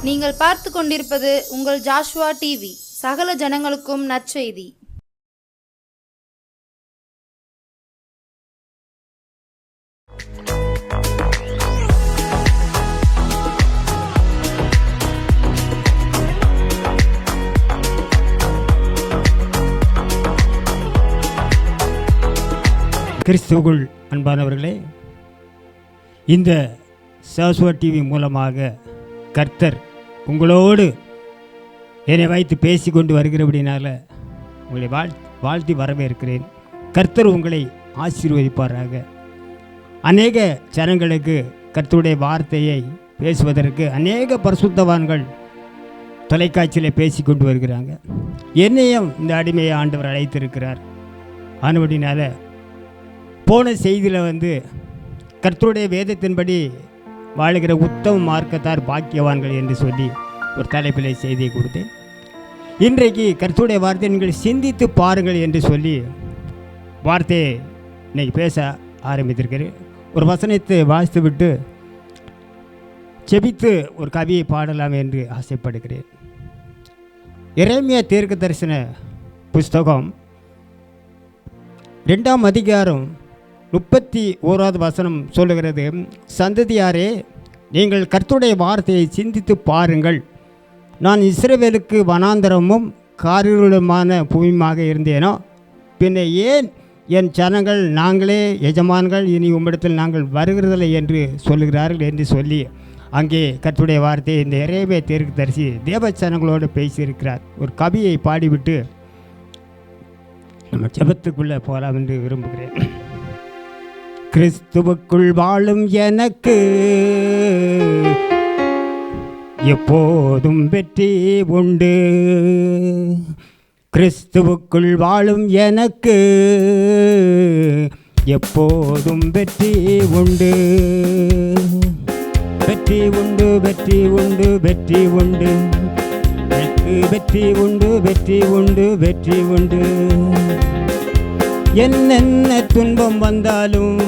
நீங்கள் பார்த்து கொண்டிருப்பது உங்கள் ஜாஷுவா டிவி. சகல ஜனங்களுக்கும் நற்செய்தி. கிறிஸ்துவுக்குள் அன்பானவர்களே, இந்த ஜாஷுவா டிவி மூலமாக கர்த்தர் உங்களோடு என்னை வைத்து பேசி கொண்டு வருகிறபடினால உங்களை வாழ்த்தி வரவேற்கிறேன். கர்த்தர் உங்களை ஆசீர்வதிப்பாராக. அநேக ஜனங்களுக்கு கர்த்தருடைய வார்த்தையை பேசுவதற்கு அநேக பரிசுத்தவான்கள் தொலைக்காட்சியில் பேசி கொண்டு வருகிறாங்க. என்னையும் இந்த அடிமையை ஆண்டவர் அழைத்திருக்கிறார். ஆனபடினால போன செய்தியில் கர்த்தருடைய வேதத்தின்படி வாழுகிற உத்தம மார்க்கத்தார் பாக்கியவான்கள் என்று சொல்லி ஒரு தலைப்பிலே செய்தியை கொடுத்தேன். இன்றைக்கு கர்த்தருடைய வார்த்தை நீங்கள் சிந்தித்து பாருங்கள் என்று சொல்லி வார்த்தையை இன்னைக்கு பேச ஆரம்பித்திருக்கிறேன். ஒரு வசனத்தை வாசித்து விட்டு செபித்து ஒரு கவியை பாடலாம் என்று ஆசைப்படுகிறேன். எரேமியா தீர்க்க தரிசன புஸ்தகம் 2ஆம் அதிகாரம் 31வது வசனம் சொல்லுகிறது, சந்ததியாரே, நீங்கள் கர்த்தருடைய வார்த்தையை சிந்தித்து பாருங்கள். நான் இஸ்ரவேலுக்கு வனாந்தரமும் காரிருளுமான பூமியுமாக இருந்தேனோ, பின்ன ஏன் என் ஜனங்கள் நாங்களே எஜமான்கள், இனி உம்மிடத்தில் நாங்கள் வருகிறதில்லை என்று சொல்லுகிறார்கள் என்று சொல்லி அங்கே கர்த்தருடைய வார்த்தையை இந்த எரேமியா தீர்க்கதரிசி தேவ ஜனங்களோடு பேசியிருக்கிறார். ஒரு கவியை பாடிவிட்டு நம்ம ஜெபத்துக்குள்ளே போகலாம் என்று விரும்புகிறேன். கிறிஸ்துவுக்குள் வாழும் எனக்கு எப்போதும் வெற்றி உண்டு. கிறிஸ்துவுக்குள் வாழும் எனக்கு எப்போதும் வெற்றி உண்டு. வெற்றி உண்டு, வெற்றி உண்டு, வெற்றி உண்டு, எனக்கு வெற்றி உண்டு, வெற்றி உண்டு, வெற்றி உண்டு. என்னென்ன துன்பம் வந்தாலும்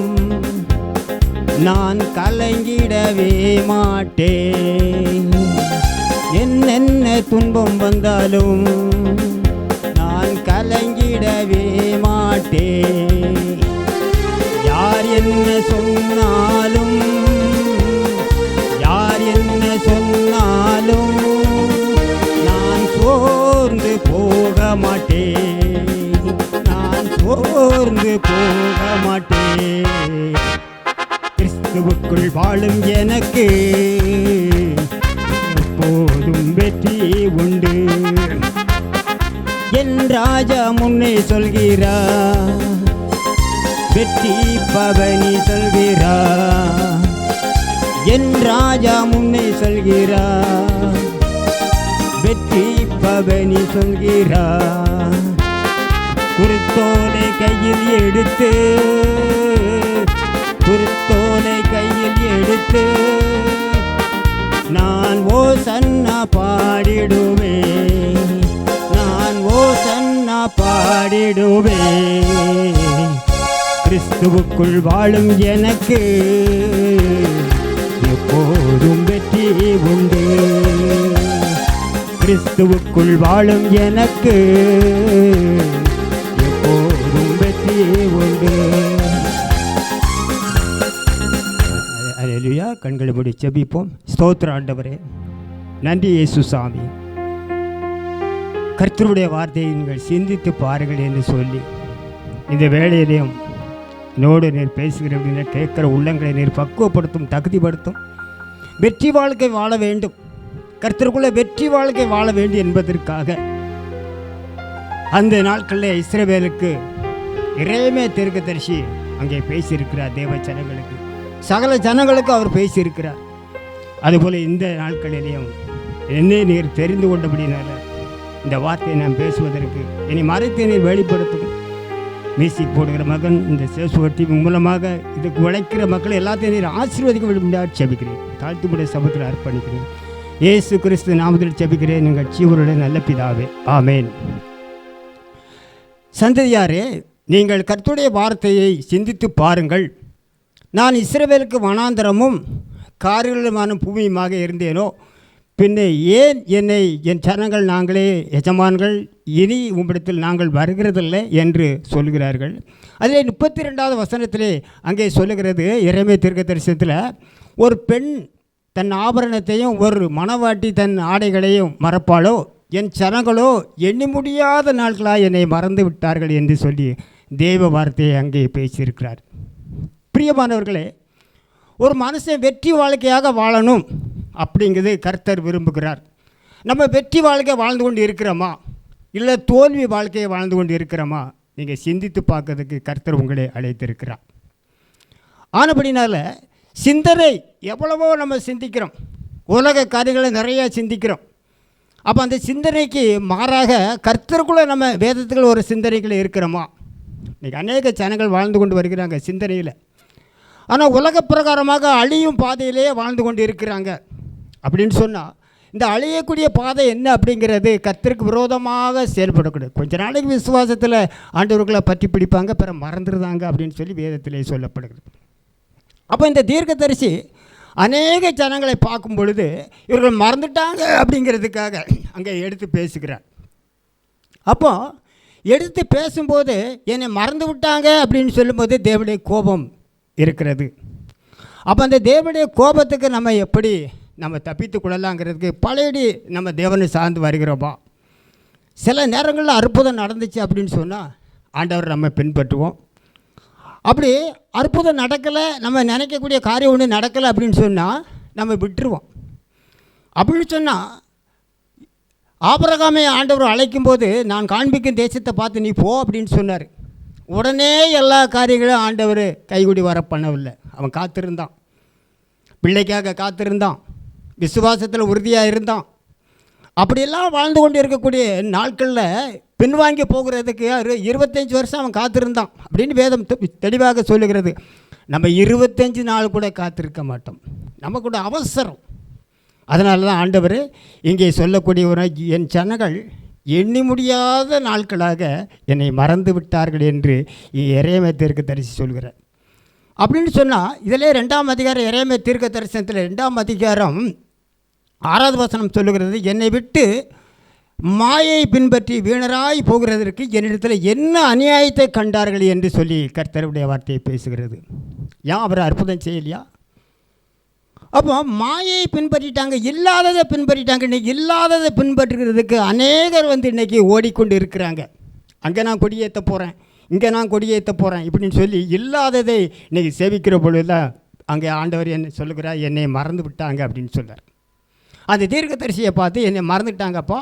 நான் கலங்கிடவே மாட்டேன். என்னென்ன துன்பம் வந்தாலும் நான் கலங்கிடவே மாட்டேன். யார் என்ன சொன்னாலும், யார் என்ன சொன்னாலும் நான் சோர்ந்து போக மாட்டேன். நான் சோர்ந்து போக மாட்டேன். கிறிஸ்துவுக்குள் வாழும் எனக்கு எப்போதும் வெற்றி உண்டு. என் ராஜா முன்னே சொல்கிறார், வெற்றி பவனி சொல்கிறார். என் ராஜா முன்னே சொல்கிறார், வெற்றி பவனி சொல்கிறார். குருத்தோலை கையில் எடுத்து, குருத்தோலை கையில் எடுத்து நான் ஓசன்னா பாடிடுவேன். நான் ஓசன்னா பாடிடுவேன். கிறிஸ்துவுக்குள் வாழும் எனக்கு எப்போதும் வெற்றி உண்டு. கிறிஸ்துவுக்குள் வாழும் எனக்கு எப்போதும் வெற்றி உண்டு. அல்லேலூயா. கண்களை மூடி ஜெபிப்போம். ஸ்தோத்திர ஆண்டவரே, நன்றி இயேசு சாமி. கர்த்தருடைய வார்த்தையை நீங்கள் சிந்தித்து பாருங்கள் என்று சொல்லி இந்த வேளையிலையும் என்னோடு நீர் பேசுகிற கேட்குற உள்ளங்களை நீர் பக்குவப்படுத்தும், தகுதிப்படுத்தும். வெற்றி வாழ்க்கை வாழ வேண்டும், கர்த்தருக்குள்ள வெற்றி வாழ்க்கை வாழ வேண்டும் என்பதற்காக அந்த நாட்களில் இஸ்ரவேலுக்கு எரேமியா தீர்க்கதரிசி அங்கே பேசியிருக்கிறார். தேவ ஜனங்களுக்கு, சகல ஜனங்களுக்கு அவர் பேசியிருக்கிறார். அதுபோல் இந்த நாட்களிலேயும் என்னை நீர் தெரிந்து கொண்டபடினால இந்த வார்த்தையை நான் பேசுவதற்கு என்னை மறைத்து நீர் வெளிப்படுத்தும். மியூசிக் போடுகிற மகன் இந்த ஜாஷுவா டிவி மூலமாக இதுக்கு உழைக்கிற மக்கள் எல்லாத்தையும் நீர் ஆசீர்வதிக்க விரும்பினார் ஜெபிக்கிறேன். தாழ்த்துமுடைய சபத்தில் அர்ப்பணிக்கிறேன். இயேசு கிறிஸ்து நாமத்தில் ஜெபிக்கிறேன் எங்கள் ஜீவனுடைய நல்ல பிதாவே, ஆமேன். சந்ததியாரே, நீங்கள் கர்த்தருடைய வார்த்தையை சிந்தித்து பாருங்கள். நான் இஸ்ரவேலுக்கு வனாந்தரமும் காரிருளுமான பூமியுமாக இருந்தேனோ, பின்னே ஏன் என்னை என் ஜனங்கள் நாங்களே எஜமான்கள், இனி உம்மிடத்தில் நாங்கள் வருகிறதில்லை என்று சொல்கிறார்கள். அதிலே 32வது வசனத்திலே அங்கே சொல்லுகிறது, எரேமியா தீர்க்கதரிசனத்தில், ஒரு பெண் தன் ஆபரணத்தையும் ஒரு மணவாட்டி தன் ஆடைகளையும் மறப்பாளோ, என் ஜனங்களோ எண்ணி முடியாத நாட்களாக என்னை மறந்து விட்டார்கள் என்று சொல்லி தேவ வார்த்தையை அங்கே பேசியிருக்கிறார். பிரியமானவர்களே, ஒரு மனுஷன் வெற்றி வாழ்க்கையாக வாழணும் அப்படிங்கிறது கர்த்தர் விரும்புகிறார். நம்ம வெற்றி வாழ்க்கை வாழ்ந்து கொண்டு இருக்கிறோமா, இல்லை தோல்வி வாழ்க்கையை வாழ்ந்து கொண்டு இருக்கிறோமா, நீங்கள் சிந்தித்து பார்க்கறதுக்கு கர்த்தர் உங்களை அழைத்திருக்கிறார். ஆனபடினால சிந்தனை எவ்வளவோ நம்ம சிந்திக்கிறோம், உலக காரியங்களை நிறையா சிந்திக்கிறோம். அப்போ அந்த சிந்தனைக்கு மாறாக கர்த்தருக்குள்ளே நம்ம வேதத்துக்குள்ள ஒரு சிந்தனைகள் இருக்கிறோமா? இன்றைக்கி அநேக ஜனங்கள் வாழ்ந்து கொண்டு வருகிறாங்க சிந்தனையில். ஆனால் உலக பிரகாரமாக அழியும் பாதையிலேயே வாழ்ந்து கொண்டு இருக்கிறாங்க. அப்படின்னு சொன்னால் இந்த அழியக்கூடிய பாதை என்ன அப்படிங்கிறது கர்த்தருக்கு விரோதமாக செயல்படக்கூடாது. கொஞ்ச நாளைக்கு விசுவாசத்தில் ஆண்டவர்களை பற்றி பிடிப்பாங்க, பிற மறந்துடுதாங்க அப்படின்னு சொல்லி வேதத்திலே சொல்லப்படுகிறது. அப்போ இந்த தீர்க்கதரிசி அநேக ஜனங்களை பார்க்கும் பொழுது இவர்கள் மறந்துட்டாங்க அப்படிங்கிறதுக்காக அங்கே எடுத்து பேசுகிறார். அப்போ எடுத்து பேசும்போது என்னை மறந்து விட்டாங்க அப்படின்னு சொல்லும்போது தேவனுடைய கோபம் இருக்கிறது. அப்போ அந்த தேவனுடைய கோபத்துக்கு நம்ம எப்படி நம்ம தப்பித்து கொள்ளலாங்கிறதுக்கு பழையடி நம்ம தேவனை சார்ந்து வருகிறோமா? சில நேரங்களில் அற்புதம் நடந்துச்சு அப்படின்னு சொன்னால் ஆண்டவர் நம்ம பின்பற்றுவோம். அப்படி அற்புதம் நடக்கலை, நம்ம நினைக்கக்கூடிய காரியம் ஒன்று நடக்கலை அப்படின்னு சொன்னால் நம்ம விட்டுருவோம். அப்படின்னு சொன்னால் ஆபிரகாமை ஆண்டவர் அழைக்கும்போது, நான் காண்பிக்கும் தேசத்தை பார்த்து நீ போ அப்படின்னு சொன்னார். உடனே எல்லா காரியங்களும் ஆண்டவர் கைகூடி வர பண்ணவில்லை. அவன் காத்திருந்தான், பிள்ளைக்காக காத்திருந்தான், விசுவாசத்தில் உறுதியாக இருந்தான். அப்படியெல்லாம் வாழ்ந்து கொண்டு இருக்கக்கூடிய நாட்களில் பின்வாங்கி போகிறதுக்கு 25 வருஷம் அவன் காத்திருந்தான் அப்படின்னு வேதம் தெளிவாக சொல்லுகிறது. நம்ம 25 நாள் கூட காத்திருக்க மாட்டோம், நம்ம கூட அவசரம். அதனால தான் ஆண்டவர் இங்கே சொல்லக்கூடியவரை, என் ஜனங்கள் எண்ணி முடியாத நாட்களாக என்னை மறந்து விட்டார்கள் என்று எரேமியா தீர்க்கதரிசி சொல்கிறார். அப்படின்னு சொன்னால் இதிலே 2ஆம் அதிகாரம், எரேமியா தீர்க்க தரிசனத்தில் 2ஆம் அதிகாரம் 6வது வசனம் சொல்லுகிறது, என்னை விட்டு மாயை பின்பற்றி வீணராய் போகிறதற்கு என்னிடத்தில் என்ன அநியாயத்தை கண்டார்கள் என்று சொல்லி கர்த்தருடைய வார்த்தையை பேசுகிறது. ஏன் அவர் அற்புதம் செய்யலையா? அப்போ மாயை பின்பற்றிட்டாங்க, இல்லாததை பின்பற்றிட்டாங்க. இன்றைக்கி இல்லாததை பின்பற்றுகிறதுக்கு அநேகர் இன்றைக்கி ஓடிக்கொண்டு இருக்கிறாங்க. அங்கே நான் கொடியேற்ற போகிறேன், இங்கே நான் கொடியேற்ற போகிறேன் இப்படின்னு சொல்லி இல்லாததை இன்றைக்கி சேவிக்கிற பொழுது தான் அங்கே ஆண்டவர் என்ன சொல்லுகிறார், என்னை மறந்து விட்டாங்க அப்படின்னு சொல்கிறார். அந்த தீர்க்கதரிசியை பார்த்து என்னை மறந்துட்டாங்கப்பா,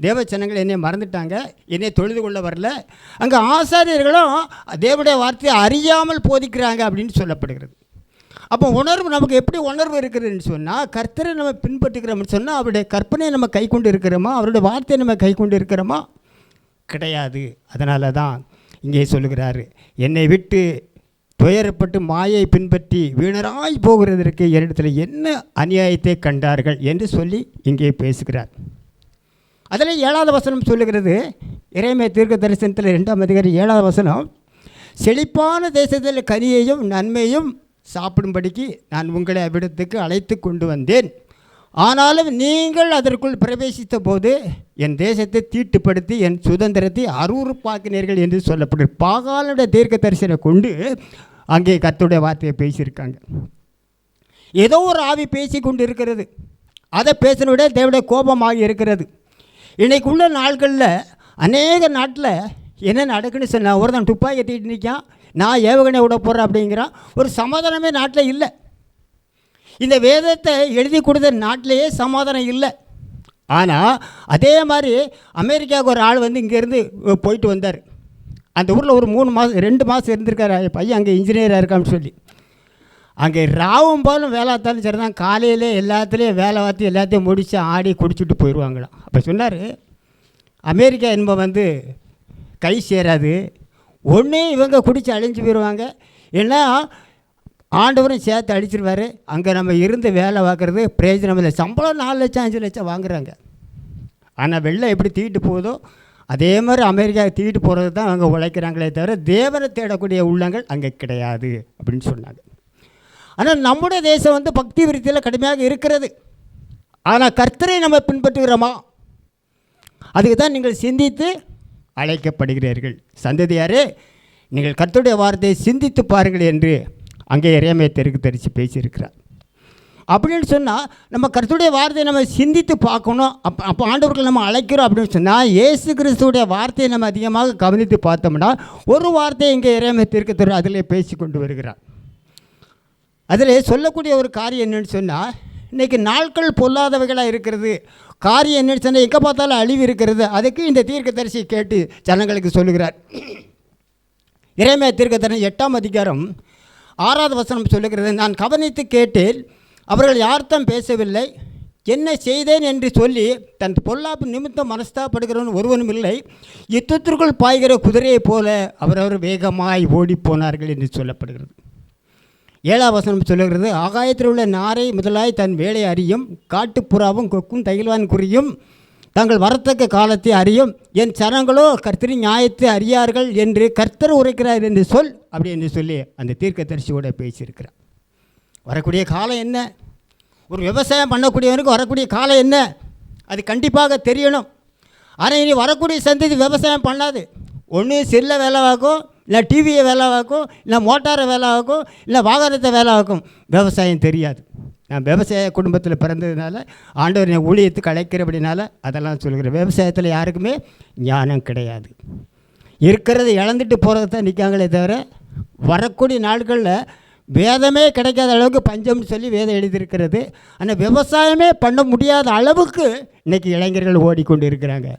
தேவச்சனங்கள் என்னை மறந்துட்டாங்க, என்னை தொழுது கொள்ள வரல. அங்கே ஆசாரியர்களும் தேவனுடைய வார்த்தையை அறியாமல் போதிக்கிறாங்க அப்படின்னு சொல்லப்படுகிறது. அப்போ உணர்வு நமக்கு எப்படி உணர்வு இருக்குதுன்னு சொன்னால், கர்த்தரை நம்ம பின்பற்றுக்கிறோம்னு சொன்னால் அவருடைய கற்பனையை நம்ம கை கொண்டு இருக்கிறோமா, அவருடைய வார்த்தையை நம்ம கை கொண்டு இருக்கிறோமா? கிடையாது. அதனால தான் இங்கே சொல்லுகிறாரு, என்னை விட்டு துயரப்பட்டு மாயை பின்பற்றி வீணராய் போகிறதற்கு என்னிடத்தில் என்ன அநியாயத்தை கண்டார்கள் என்று சொல்லி இங்கே பேசுகிறார். அதில் 7வது வசனம் சொல்லுகிறது, எரேமியா தீர்க்க தரிசனத்தில் 2ஆம் அதிகாரம் 7வது வசனம், செழிப்பான தேசத்தில் கனியையும் நன்மையும் சாப்பிடும்படிக்கு நான் உங்களை அவ்விடத்துக்கு அழைத்து கொண்டு வந்தேன். ஆனாலும் நீங்கள் அதற்குள் பிரவேசித்த போது என் தேசத்தை தீட்டுப்படுத்தி என் சுதந்திரத்தை அருவருப்பாக்கினீர்கள் என்று சொல்லப்படுது. பாகாலுடைய தீர்க்க தரிசனை கொண்டு அங்கே கர்த்தருடைய வார்த்தையை பேசியிருக்காங்க. ஏதோ ஒரு ஆவி பேசி கொண்டு இருக்கிறது, அதை பேசின விட தேவனுடைய கோபமாக இருக்கிறது. இன்றைக்கு உள்ள நாட்களில் அநேக நாட்டில் என்ன நடக்குன்னு சொன்னால், ஒருத்தன் துப்பாக்கி தீட்டு நிற்கான், நான் ஏவுகணை விட போகிறேன் அப்படிங்கிறான். ஒரு சமாதானமே நாட்டில் இல்லை. இந்த வேதத்தை எழுதி கொடுத்த நாட்டிலேயே சமாதானம் இல்லை. ஆனால் அதே மாதிரி அமெரிக்காவுக்கு ஒரு ஆள் இங்கேருந்து போயிட்டு வந்தார். அந்த ஊரில் ஒரு 3 மாதம் 2 மாதம் இருந்திருக்காரு. பையன் அங்கே இன்ஜினியராக இருக்கான்னு சொல்லி அங்கே ராவும் போலும் வேலைத்தாலும் சரி தான், காலையிலே எல்லாத்துலேயும் வேலை பார்த்து எல்லாத்தையும் முடித்து ஆடி குடிச்சுட்டு போயிடுவாங்களாம். அப்போ சொன்னார், அமெரிக்கா என்ப கை சேராது, ஒன்றே இவங்க குடித்து அழிஞ்சு போயிடுவாங்க, ஏன்னா ஆண்டவரும் சேர்த்து அடிச்சிருவார். அங்கே நம்ம இருந்து வேலை பார்க்குறது பிரயோஜனம் இல்லை. சம்பளம் 4 லட்சம் 5 லட்சம் வாங்குறாங்க. ஆனால் வெள்ளம் எப்படி தீட்டு போகுதோ அதே மாதிரி அமெரிக்கா தீட்டு போகிறது தான் அங்கே உழைக்கிறாங்களே தவிர தேவனை தேடக்கூடிய உள்ளங்கள் அங்கே கிடையாது அப்படின்னு சொன்னாங்க. ஆனால் நம்முடைய தேசம் பக்தி விருத்தியில் கடுமையாக இருக்கிறது. ஆனால் கர்த்தரை நம்ம பின்பற்றுகிறோமா? அதுக்கு தான் நீங்கள் சிந்தித்து அழைக்கப்படுகிறீர்கள். சந்ததியாரே, நீங்கள் கர்த்தருடைய வார்த்தையை சிந்தித்து பாருங்கள் என்று அங்கே எரேமியா தீர்க்கதரிசி பேசியிருக்கிறார். அப்படின்னு சொன்னால் நம்ம கர்த்தருடைய வார்த்தையை நம்ம சிந்தித்து பார்க்கணும். அப்போ ஆண்டவர்கள் நம்ம அழைக்கிறோம் அப்படின்னு சொன்னால் இயேசு கிறிஸ்துவுடைய வார்த்தையை நம்ம அதிகமாக கவனித்து பார்த்தோம்னா ஒரு வார்த்தையை இங்கே எரேமியா தீர்க்கதரிசி அதிலே பேசி கொண்டு வருகிறார். அதில் சொல்லக்கூடிய ஒரு காரியம் என்னென்னு சொன்னால், இன்றைக்கி நாட்கள் பொல்லாதவைகளாக இருக்கிறது. காரியம் என்னென்னு சொன்னால் எங்கே பார்த்தாலும் அழிவு இருக்கிறது. அதுக்கு இந்த தீர்க்கதரிசி கேட்டு ஜனங்களுக்கு சொல்லுகிறார். எரேமியா தீர்க்கதரிசி 8ஆம் அதிகாரம் 6வது வசனம் சொல்லுகிறது, நான் கவனித்து கேட்டேன், அவர்கள் யார்த்தம் பேசவில்லை. என்ன செய்தேன் என்று சொல்லி தன் பொல்லாப்பு நிமித்தம் மனஸ்தாப்படுகிறவன் ஒருவனும் இல்லை. யுத்தத்திற்குள் பாய்கிற குதிரையைப் போல அவரவர் வேகமாய் ஓடிப்போனார்கள் என்று சொல்லப்படுகிறது. 7ஆம் வசனம் சொல்லுகிறது, ஆகாயத்தில் உள்ள நாரை முதலாய் தன் வேலை அறியும், காட்டுப்புறாவும் கொக்கும் தைல்வான் குறியும் தாங்கள் வரத்தக்க காலத்தை அறியும், என் சனங்களோ கர்த்தரின் நியாயத்தை அறியார்கள் என்று கர்த்தர் உரைக்கிறார் என்று சொல் அப்படி என்று சொல்லி அந்த தீர்க்கதரிசியோடு பேசியிருக்கிறார். வரக்கூடிய காலம் என்ன? ஒரு விவசாயம் பண்ணக்கூடியவனுக்கு வரக்கூடிய காலம் என்ன? அது கண்டிப்பாக தெரியணும். ஆனால் இனி வரக்கூடிய சந்ததி விவசாயம் பண்ணாது. ஒன்று செல்லை வேலைவாக்கும், இல்லை டிவியை வேலைவாக்கும், இல்லை மோட்டாரை வேலைவாக்கும், இல்லை வாகனத்தை வேலைவாக்கும். விவசாயம் தெரியாது. நான் விவசாய குடும்பத்தில் பிறந்ததுனால ஆண்டவர் என் ஊழியத்துக்கு அழைக்கிறபடினால அதெல்லாம் சொல்கிறேன். விவசாயத்தில் யாருக்குமே ஞானம் கிடையாது. இருக்கிறத இழந்துட்டு போகிறது தான் நிற்காங்களே தவிர வரக்கூடிய நாட்களில் வேதமே கிடைக்காத அளவுக்கு பஞ்சம்னு சொல்லி வேதம் எழுதியிருக்கிறது. ஆனால் விவசாயமே பண்ண முடியாத அளவுக்கு இன்றைக்கி இளைஞர்கள் ஓடிக்கொண்டு இருக்கிறாங்க.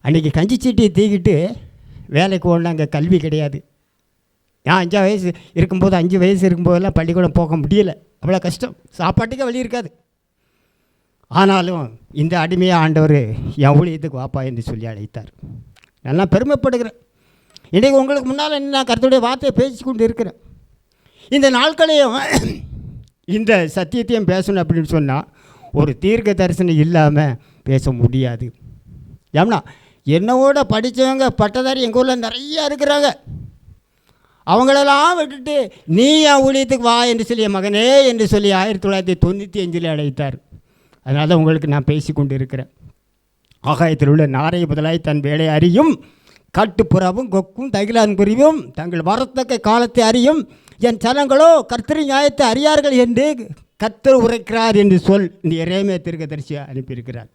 அன்றைக்கி கஞ்சி சீட்டியை தூக்கிட்டு வேலைக்கு ஓடினாங்க. கல்வி கிடையாது. நான் 5 வயசு இருக்கும்போது 5 வயசு இருக்கும்போதெல்லாம் பள்ளிக்கூடம் போக முடியலை. அவ்வளோ கஷ்டம். சாப்பாட்டுக்கே வழி இருக்காது. ஆனாலும் இந்த அடிமையாக ஆண்டவர் என் ஊழியத்துக்கு வாப்பா என்று சொல்லி அழைத்தார். நல்லா பெருமைப்படுகிறேன். இன்றைக்கு உங்களுக்கு முன்னால் நான் கர்த்தருடைய வார்த்தையை பேசி கொண்டு இருக்கிறேன். இந்த நாட்களையும் இந்த சத்தியத்தையும் பேசணும் அப்படின்னு சொன்னால் ஒரு தீர்க்க தரிசனம் இல்லாமல் பேச முடியாது. ஏன்னா என்னோட படித்தவங்க பட்டதாரி எங்கள் ஊரில் நிறையா இருக்கிறாங்க. அவங்களெல்லாம் விட்டுட்டு நீ என் ஊழியத்துக்கு வா என்று சொல்லி என் மகனே என்று சொல்லி 1995 அழைத்தார். அதனால தான் உங்களுக்கு நான் பேசி கொண்டு இருக்கிறேன். ஆகாயத்தில் உள்ள நாரை முதலாய் தன் வேலை அறியும், காட்டுப்புறாவும் கொக்கும் தைலான் குருவியும் தங்கள் வரத்தக்க காலத்தை அறியும், என் சனங்களோ கர்த்தரின் நியாயத்தை அறியார்கள் என்று கர்த்தர் உரைக்கிறார் என்று சொல் இந்த எரேமியா தீர்க்கதரிசியை அனுப்பியிருக்கிறார்.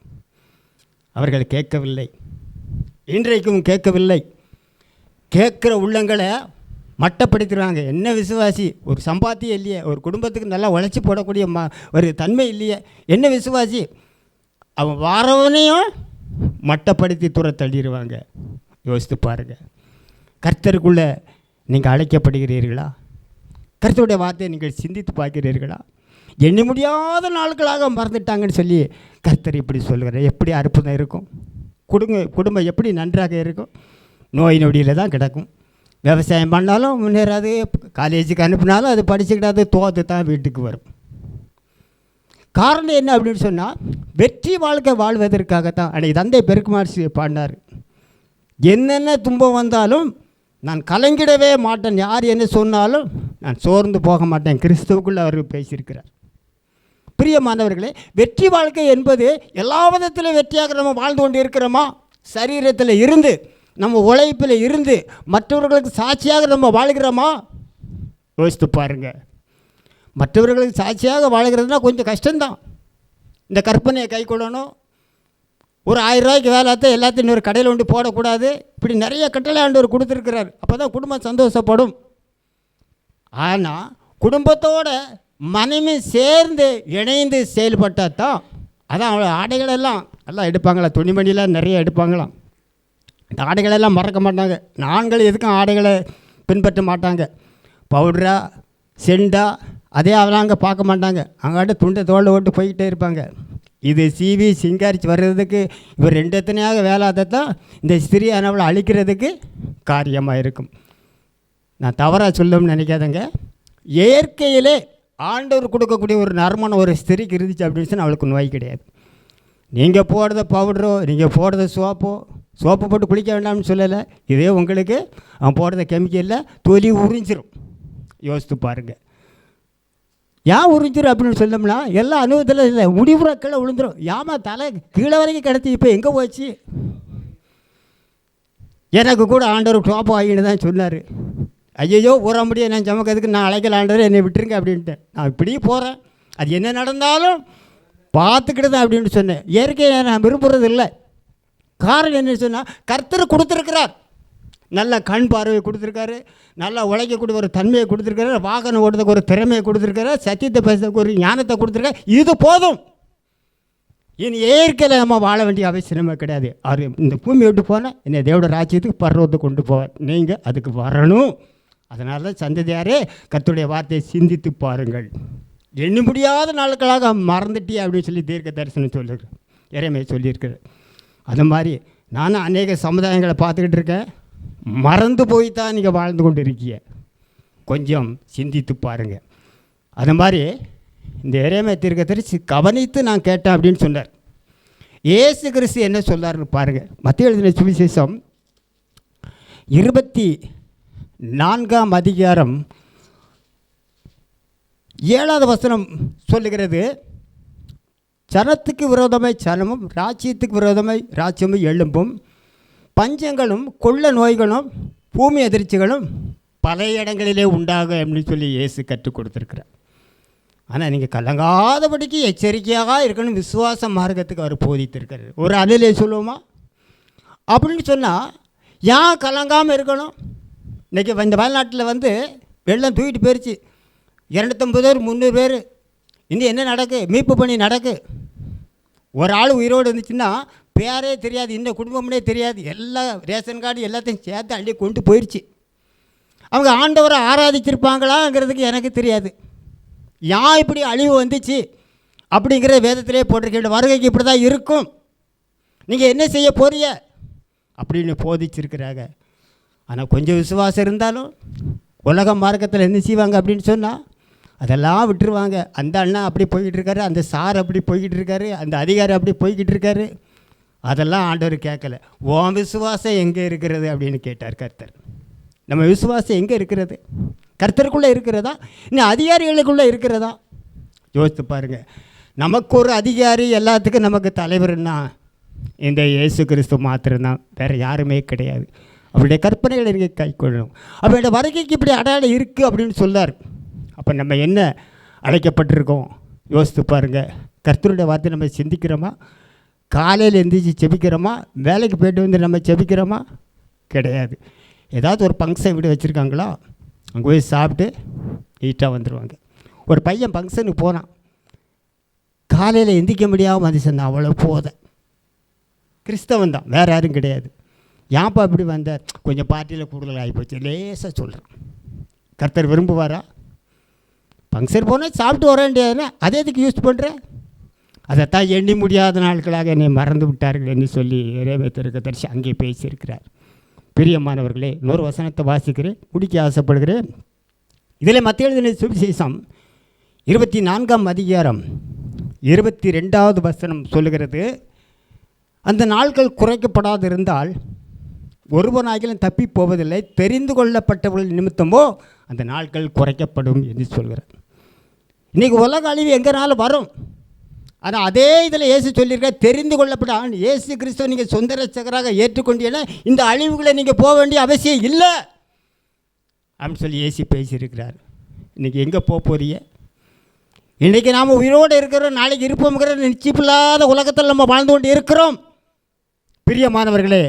அவர்கள் கேட்கவில்லை, இன்றைக்கும் கேட்கவில்லை. கேட்குற உள்ளங்களை மட்டப்படுத்துகிறாங்க. என்ன விசுவாசி? ஒரு சம்பாத்தியம் இல்லையே, ஒரு குடும்பத்துக்கு நல்லா உழைச்சி போடக்கூடிய ஒரு தன்மை இல்லையே, என்ன விசுவாசி? அவன் வாரவனையும் மட்டப்படுத்தி தள்ளிடுவாங்க. யோசித்து பாருங்கள். கர்த்தருக்குள்ளே நீங்கள் அழைக்கப்படுகிறீர்களா? கர்த்தருடைய வார்த்தையை நீங்கள் சிந்தித்து பார்க்கிறீர்களா? எண்ணி முடியாத நாட்களாக மறந்துட்டாங்கன்னு சொல்லி கர்த்தர் இப்படி சொல்கிறார். எப்படி அற்புதம் இருக்கும்? குடும்பம் எப்படி நன்றாக இருக்கும்? நோய் நொடியில் தான் கிடக்கும். விவசாயம் பண்ணாலும் முன்னேறாது. காலேஜுக்கு அனுப்பினாலும் அது படிச்சுக்கிட்டாது, தோற்று தான் வீட்டுக்கு வரும். காரணம் என்ன அப்படின்னு சொன்னால், வெற்றி வாழ்க்கை வாழ்வதற்காகத்தான் அன்றைக்கி தந்தை பெருக்குமார் பாடினார். என்னென்ன துன்பம் வந்தாலும் நான் கலங்கிடவே மாட்டேன், யார் என்ன சொன்னாலும் நான் சோர்ந்து போக மாட்டேன், கிறிஸ்துவுக்குள்ளே அவர் பேசியிருக்கிறார். பிரியமானவர்களே, வெற்றி வாழ்க்கை என்பது எல்லா விதத்திலும் வெற்றியாக நம்ம வாழ்ந்து கொண்டு இருக்கிறோமா? சரீரத்தில் இருந்து, நம்ம உழைப்பில் இருந்து, மற்றவர்களுக்கு சாட்சியாக நம்ம வாழ்கிறோமா? யோசித்து பாருங்கள். மற்றவர்களுக்கு சாட்சியாக வாழ்கிறதுனா கொஞ்சம் கஷ்டம்தான். இந்த கற்பனையை கை கொள்ளணும். ஒரு 1000 ரூபாய்க்கு வேலை தான் எல்லாத்தையும் இன்னொரு கடையில் கொண்டு போடக்கூடாது. இப்படி நிறைய கட்டளை ஆண்டவர் கொடுத்துருக்கிறார். அப்போ தான் குடும்பம் சந்தோஷப்படும். ஆனால் குடும்பத்தோட மனைவி சேர்ந்து இணைந்து செயல்பட்டால் தான், அதான் அவளை ஆடைகளெல்லாம் நல்லா எடுப்பாங்களா, துணிமணிலாம் நிறைய எடுப்பாங்களாம். இந்த ஆடைகளெல்லாம் மறக்க மாட்டாங்க. ஆண்கள் எதுக்கும் ஆடைகளை பின்பற்ற மாட்டாங்க. பவுடரா செண்டா அதே அவெல்லாம் அங்கே பார்க்க மாட்டாங்க. அங்காட்ட துண்டை தோளில் ஓட்டு போய்கிட்டே இருப்பாங்க. இது சிவி சிங்காரிச்சு வர்றதுக்கு இவர் 2 எத்தனையாக வேலை தான் இந்த ஸ்திரியானவளை அழிக்கிறதுக்கு காரியமாக இருக்கும். நான் தவறாக சொல்லணும்னு நினைக்காதங்க. இயற்கையிலே ஆண்டவர் கொடுக்கக்கூடிய ஒரு நறுமணம் ஒரு ஸ்திரிக்கு இருந்துச்சு அப்படின்னு சொன்னால் அவளுக்கு நோய் கிடையாது. நீங்கள் போடுறத பவுடரோ, நீங்கள் போடுறத சோப்பு போட்டு குளிக்க வேண்டாம்னு சொல்லலை. இதே உங்களுக்கு அவன் போடுறத கெமிக்கலில் தொலி உறிஞ்சிரும். யோசித்து பாருங்கள். ஏன் உறிஞ்சிரும் அப்படின்னு சொன்னோம்னா எல்லாம் அனுபவத்தில் இல்லை, முடிவுற கீழே விழுந்துடும். ஏமா தலை கீழே வரைக்கும் கிடச்சி இப்போ எங்கே போச்சு? எனக்கு கூட ஆண்டவர் டோப்பா ஆகின்னு தான் சொன்னார். ஐயோ ஊற முடியாது, நான் சமக்கிறதுக்கு நான் அழைக்கல ஆண்டவர், என்னை விட்டுருங்க அப்படின்ட்டு. நான் இப்படி போகிறேன், அது என்ன நடந்தாலும் பார்த்துக்கிட்டு தான் அப்படின்னு சொன்னேன். இயற்கையை நான் விரும்புகிறது இல்லை. காரணம் என்ன சொன்னால், கர்த்தர் கொடுத்துருக்கிறார், நல்ல கண் பார்வையை கொடுத்துருக்காரு, நல்லா உழைக்கக்கூடிய ஒரு தன்மையை கொடுத்துருக்காரு, வாகனம் ஓடுறதுக்கு ஒரு திறமையை கொடுத்துருக்காரு, சத்தியத்தை பேசுறதுக்கு ஒரு ஞானத்தை கொடுத்துருக்காரு. இது போதும். இனி இயற்கையில் நம்ம வாழ வேண்டிய அவசியமே கிடையாது. அவர் இந்த பூமி விட்டு போனால் என்னை தேவட ராஜ்யத்துக்கு பர்வத்தை கொண்டு போவார். நீங்கள் அதுக்கு வரணும். அதனால தான் சந்ததியாரே கர்த்தருடைய வார்த்தையை சிந்தித்து பாருங்கள். எண்ண முடியாத நாட்களாக மறந்துட்டியே அப்படின்னு சொல்லி தீர்க்க தரிசனம் சொல்லியிருக்கேன், இறைமையை சொல்லியிருக்கிறேன். அது மாதிரி நானும் அநேக சமுதாயங்களை பார்த்துக்கிட்டு இருக்கேன். மறந்து போய் தான் நீங்கள் வாழ்ந்து கொண்டு இருக்கீங்க. கொஞ்சம் சிந்தித்து பாருங்கள். அது மாதிரி இந்த இறைமை தீர்க்க தரிசி கவனித்து நான் கேட்டேன் அப்படின்னு சொன்னார். இயேசு கிறிஸ்து என்ன சொல்லார்னு பாருங்கள். மத்திய எழுதின சுவிசேஷம் 24ஆம் அதிகாரம் 7வது வசனம் சொல்லுகிறது, சனத்துக்கு விரோதமாய் சனமும் ராஜ்யத்துக்கு விரோதமாய் ராஜ்யமும் எழும்பும், பஞ்சங்களும் கொள்ள நோய்களும் பூமி அதிர்ச்சிகளும் பல இடங்களிலே உண்டாகும் அப்படின்னு சொல்லி இயேசு கற்றுக் கொடுத்துருக்கிறார். ஆனால் நீங்கள் கலங்காதபடிக்கு எச்சரிக்கையாக இருக்கணும், விசுவாச மார்க்கத்துக்கு அவர் போதித்திருக்காரு. ஒரு அலையிலே சொல்லுவோமா அப்படின்னு சொன்னால், ஏன் கலங்காமல் இருக்கணும்? இன்றைக்கி இந்த வயநாட்டில் வெள்ளம் தூக்கிட்டு போயிடுச்சு, 250 பேர் 300 பேர். இன்னும் என்ன நடக்கு? மீட்பு பணி நடக்கு. ஒரு ஆள் உயிரோடு இருந்துச்சுன்னா பேரே தெரியாது, இந்த குடும்பம்னே தெரியாது, எல்லா ரேஷன் கார்டு எல்லாத்தையும் சேர்த்து அள்ளி கொண்டு போயிடுச்சு. அவங்க ஆண்டவரை ஆராதிச்சிருப்பாங்களாங்கிறதுக்கு எனக்கு தெரியாது. ஏன் இப்படி அழிவு வந்துச்சு அப்படிங்கிற வேதத்திலே போட்டிருக்க, வருகைக்கு இப்படி தான் இருக்கும், நீங்கள் என்ன செய்ய போறீங்க அப்படின்னு போதிச்சிருக்கிறாங்க. ஆனால் கொஞ்சம் விசுவாசம் இருந்தாலும் உலக மார்க்கத்தில் என்ன செய்வாங்க அப்படின்னு சொன்னால் அதெல்லாம் விட்டுருவாங்க. அந்த அண்ணா அப்படி போய்கிட்டு இருக்காரு, அந்த சார் அப்படி போய்கிட்டு இருக்காரு, அந்த அதிகாரி அப்படி போய்கிட்டு இருக்காரு. அதெல்லாம் ஆண்டவர் கேட்கல. உன் விசுவாசம் எங்கே இருக்கிறது அப்படின்னு கேட்டார் கர்த்தர். நம்ம விசுவாசம் எங்கே இருக்கிறது? கர்த்தருக்குள்ளே இருக்கிறதா, இன்னும் அதிகாரிகளுக்குள்ளே இருக்கிறதா? யோசித்து பாருங்கள். நமக்கு ஒரு அதிகாரி, எல்லாத்துக்கும் நமக்கு தலைவர்னா இந்த இயேசு கிறிஸ்து மாத்திரம்தான், வேறு யாருமே கிடையாது. அவருடைய கற்பனைகளை நீங்கள் கைக்கொள்ளணும். அவருடைய வருகைக்கு இப்படி அடையாளம் இருக்குது அப்படின்னு சொல்லார். அப்போ நம்ம என்ன அழைக்கப்பட்டிருக்கோம் யோசித்து பாருங்கள். கர்த்தருடைய வார்த்தை நம்ம சிந்திக்கிறோமா? காலையில் எந்திரிச்சு செபிக்கிறோமா? வேலைக்கு போய்ட்டு நம்ம செபிக்கிறோமா? கிடையாது. ஏதாவது ஒரு ஃபங்க்ஷன் வீடு வச்சுருக்காங்களா, அங்கே போய் சாப்பிட்டு நீட்டாக வந்துடுவாங்க. ஒரு பையன் ஃபங்க்ஷனுக்கு போனான், காலையில் எந்திரிக்க முடியாமல் வந்து சொன்னான், அவ்வளோ போத கிறிஸ்தவன் தான், வேறு யாரும் கிடையாது. ஏன்ப்பா இப்படி வந்தார்? கொஞ்சம் பார்ட்டியில் கூடுதல் ஆகிப்போச்சு, லேசாக சொல்கிறேன். கர்த்தர் விரும்புவாரா? ஃபங்க்ஷன் போனால் சாப்பிட்டு வர வேண்டியதுன்னா அதே இதுக்கு யூஸ் பண்ணுறேன். அதைத்தான் எண்ணி முடியாத நாட்களாக என்னை மறந்து விட்டார்கள் என்று சொல்லி இறைமை தரிசி அங்கே பேசியிருக்கிறார். பிரியமானவர்களே, இன்னொரு வசனத்தை வாசிக்கிறேன், முடிக்க ஆசைப்படுகிறேன். இதில் மத்திய எழுதின சுவிசேஷம் 24ஆம் அதிகாரம் 22வது வசனம் சொல்லுகிறது, அந்த நாட்கள் குறைக்கப்படாது இருந்தால் ஒருவனாகிலும் தப்பி போவதில்லை, தெரிந்து கொள்ளப்பட்டவர்கள் நிமித்தமோ அந்த நாட்கள் குறைக்கப்படும் என்று சொல்கிறார். இன்றைக்கி உலக அழிவு எங்கேனாலும் வரும். ஆனால் அதே இதில் இயேசு சொல்லியிருக்க, தெரிந்து கொள்ளப்பட்ட இயேசு கிறிஸ்துவ நீங்கள் சொந்த ரட்சகராக ஏற்றுக்கொண்டீங்கன்னா இந்த அழிவுகளை நீங்கள் போக வேண்டிய அவசியம் இல்லை அப்படின்னு சொல்லி இயேசு பேசியிருக்கிறார். இன்றைக்கி எங்கே போகிறீங்க? இன்றைக்கி நாம் உயிரோடு இருக்கிறோம், நாளைக்கு இருப்போம்ங்கிற நிச்சயமில்லாத உலகத்தில் நம்ம வாழ்ந்து கொண்டு இருக்கிறோம். பிரியமானவர்களே,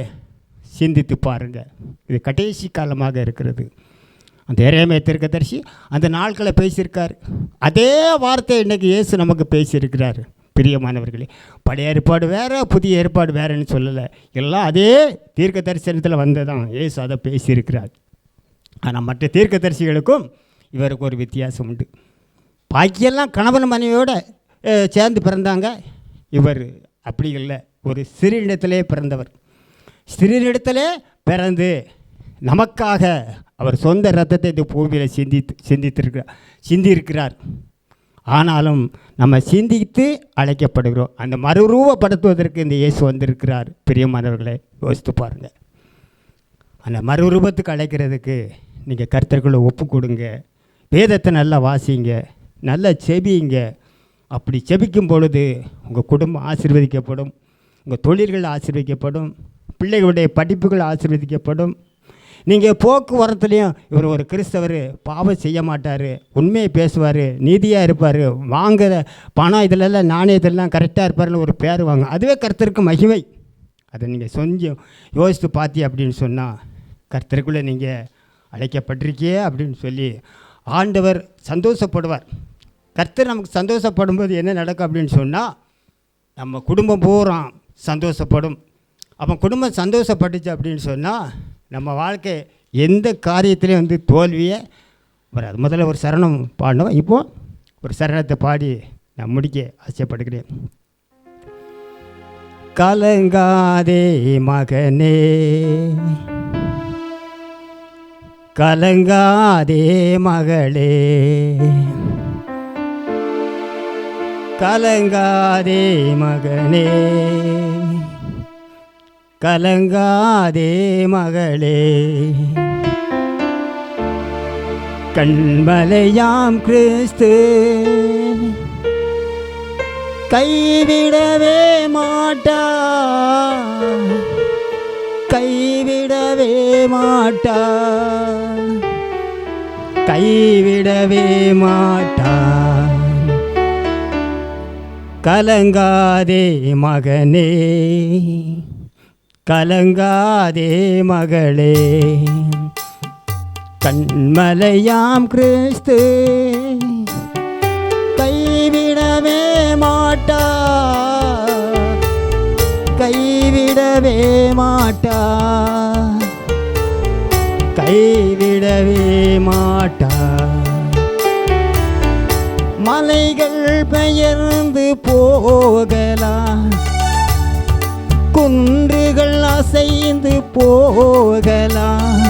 சிந்தித்து பாருங்கள். இது கடைசி காலமாக இருக்கிறது. அந்த இறைமை தீர்க்கதரிசி அந்த நாட்களை பேசியிருக்கார். அதே வார்த்தை இன்றைக்கி இயேசு நமக்கு பேசியிருக்கிறார். பிரியமானவர்களே, பழைய ஏற்பாடு வேறு, புதிய ஏற்பாடு வேறுன்னு சொல்லலை, எல்லாம் அதே தீர்க்க தரிசனத்தில் வந்ததான் இயேசு அதை பேசியிருக்கிறார். ஆனால் மற்ற தீர்க்க தரிசிகளுக்கும் இவருக்கு ஒரு வித்தியாசம் உண்டு. பாக்கியெல்லாம் கணவன் மனைவியோடு சேர்ந்து பிறந்தாங்க. இவர் அப்படி இல்லை, ஒரு சிறியிடத்திலே பிறந்தவர். சிறியிடத்திலே பிறந்து நமக்காக அவர் சொந்த இரத்தத்தை இந்த பூமியில் சிந்தியிருக்கிறார். ஆனாலும் நம்ம சிந்தித்து அழைக்கப்படுகிறோம். அந்த மறுரூபப்படுத்துவதற்கு இந்த இயேசு வந்திருக்கிறார். பிரியமானவர்களை யோசித்து பாருங்கள். அந்த மறுரூபத்துக்கு அழைக்கிறதுக்கு நீங்கள் கர்த்தருக்குள்ளே ஒப்பு கொடுங்க, வேதத்தை நல்லா வாசிங்க, நல்லா செபிங்க. அப்படி செபிக்கும் பொழுது உங்கள் குடும்பம் ஆசீர்வதிக்கப்படும், உங்கள் தொழில்கள் ஆசீர்வதிக்கப்படும், பிள்ளைகளுடைய படிப்புகள் ஆசீர்வதிக்கப்படும். நீங்கள் போக்குவரத்துலேயும் இவர் ஒரு கிறிஸ்தவர், பாவம் செய்ய மாட்டார், உண்மையை பேசுவார், நீதியாக இருப்பார், வாங்குகிற பணம் இதிலெல்லாம் நாணயத்திலலாம் கரெக்டாக இருப்பார்னு ஒரு பேர் வாங்க. அதுவே கர்த்தருக்கு மகிமை. அதை நீங்கள் கொஞ்சம் யோசித்து பார்த்தி அப்படின்னு சொன்னால் கர்த்தருக்குள்ளே நீங்கள் அழைக்கப்பட்டிருக்கியே அப்படின்னு சொல்லி ஆண்டவர் சந்தோஷப்படுவார். கர்த்தர் நமக்கு சந்தோஷப்படும்போது என்ன நடக்கும் அப்படின்னு சொன்னால் நம்ம குடும்பம் பூரா சந்தோஷப்படும். அப்போ குடும்பம் சந்தோஷப்பட்டுச்சு அப்படின்னு சொன்னால் நம்ம வாழ்க்கை எந்த காரியத்திலையும் தோல்வியே வராது. முதல்ல ஒரு சரணம் பாடணும். இப்போது ஒரு சரணத்தை பாடி நான் முடிக்க ஆசைப்படுகிறேன். கலங்காதே மகனே, கலங்காதே மகளே, கலங்காதே மகனே, கலங்காதே மகளே. கண்மலையாம் கிறிஸ்து கைவிடவே மாட்டார், கைவிடவே மாட்டார், கைவிடவே மாட்டார். கலங்காதே மகனே, கலங்காதே மகளே. கண்மலையாம் கிறிஸ்து கைவிடவே மாட்டார், கைவிடவே மாட்டார், கைவிடவே மாட்டார். மலைகள் பெயர்ந்து போகலாம், குன்றுகள் அசைந்து போகலாம்,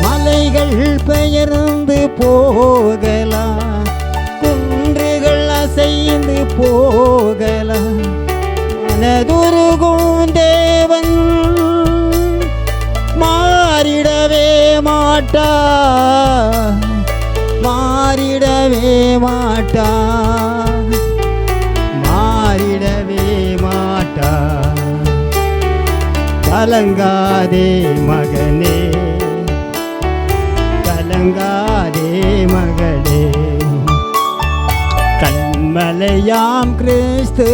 மலைகள் பெயர்ந்து போகலாம், குன்றுகள் அசைந்து போகலாம். மனதுருகும் தேவன் மாறிடவே மாட்டார், மாறிடவே மாட்டார், மாறிடவே மாட்டார். கலங்காதே மகனே, கலங்காதே மகளே. கண்மலையாம் கிறிஸ்து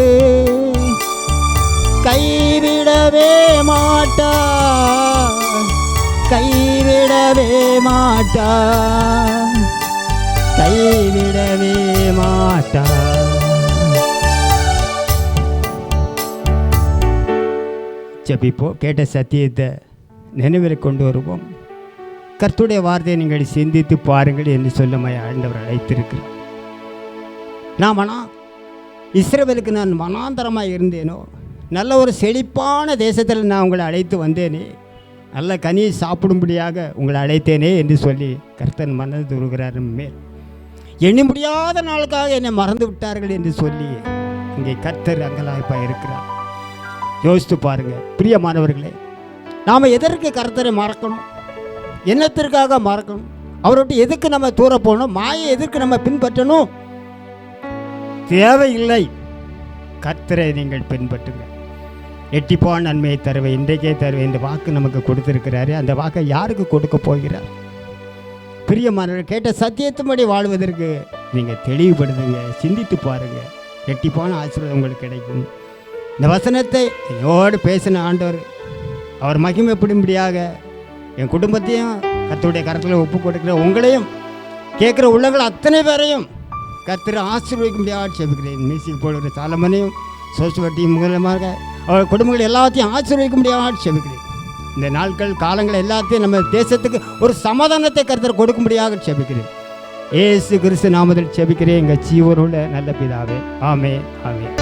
கைவிடவே மாட்டார், கைவிடவே மாட்டார், கைவிடவே மாட்டார். ஜெபிப்போம். கேட்ட சத்தியத்தை நினைவில் கொண்டு வருவோம். கர்த்தருடைய வார்த்தையை நீங்கள் சிந்தித்து பாருங்கள் என்று சொல்லுமாய் ஆண்டவர் அழைத்திருக்கிறார். இஸ்ரவேலுக்கு நான் வனாந்தரமாக இருந்தேனோ, நல்ல ஒரு செழிப்பான தேசத்தில் நான் உங்களை அழைத்து வந்தேனே, நல்ல கனியை சாப்பிடும்படியாக உங்களை அழைத்தேனே என்று சொல்லி கர்த்தன் மனது உருகிறார். மேல் எண்ணி முடியாத நாளுக்காக என்னை மறந்து விட்டார்கள் என்று சொல்லி இங்கே கர்த்தர் அங்கலாய்ப்பாக இருக்கிறார். யோசித்து பாருங்கள் பிரியமானவர்களே, நாம் எதற்கு கர்த்தரை மறக்கணும்? என்னத்திற்காக மறக்கணும்? அவர்கிட்ட எதுக்கு நம்ம தூர போகணும்? மாயை எதற்கு நம்ம பின்பற்றணும்? தேவையில்லை. கர்த்தரை நீங்கள் பின்பற்றுங்க. எட்டிப்பான் நன்மையை தருவேன், இன்றைக்கே தருவேன். இந்த வாக்கு நமக்கு கொடுத்திருக்கிறாரு. அந்த வாக்கை யாருக்கு கொடுக்க போகிறார்? பிரியமானவர்கள், கேட்ட சத்தியத்தும்படி வாழ்வதற்கு நீங்கள் தெளிவுபடுத்துங்க, சிந்தித்து பாருங்கள். எட்டிப்பான ஆசீர்வாதம் உங்களுக்கு கிடைக்கும். இந்த வசனத்தை என்னோடு பேசின ஆண்டவர் அவர் மகிமைப்படும்படியாக என் குடும்பத்தையும் கர்த்தருடைய கரத்தில் ஒப்பு கொடுக்கிற உங்களையும் கேட்குற உள்ளங்கள் அத்தனை பேரையும் கர்த்தரை ஆசீர்வதிக்கும்படியாக செபிக்கிறேன். மியூசிக் போடுகிற சாலமனையும் சோசுவட்டியும் மூலமாக அவர் குடும்பங்கள் எல்லாத்தையும் ஆசீர்வதிக்கும்படியாக செபிக்கிறேன். இந்த நாட்கள் காலங்கள் எல்லாத்தையும் நம்ம தேசத்துக்கு ஒரு சமாதானத்தை கர்த்தர் கொடுக்கும்படியாக செபிக்கிறேன். இயேசு கிறிஸ்து நாமத்தில் செபிக்கிறேன் எங்கள் ஜீவனுள்ள நல்ல பிதாவே. ஆமென், ஆமென்.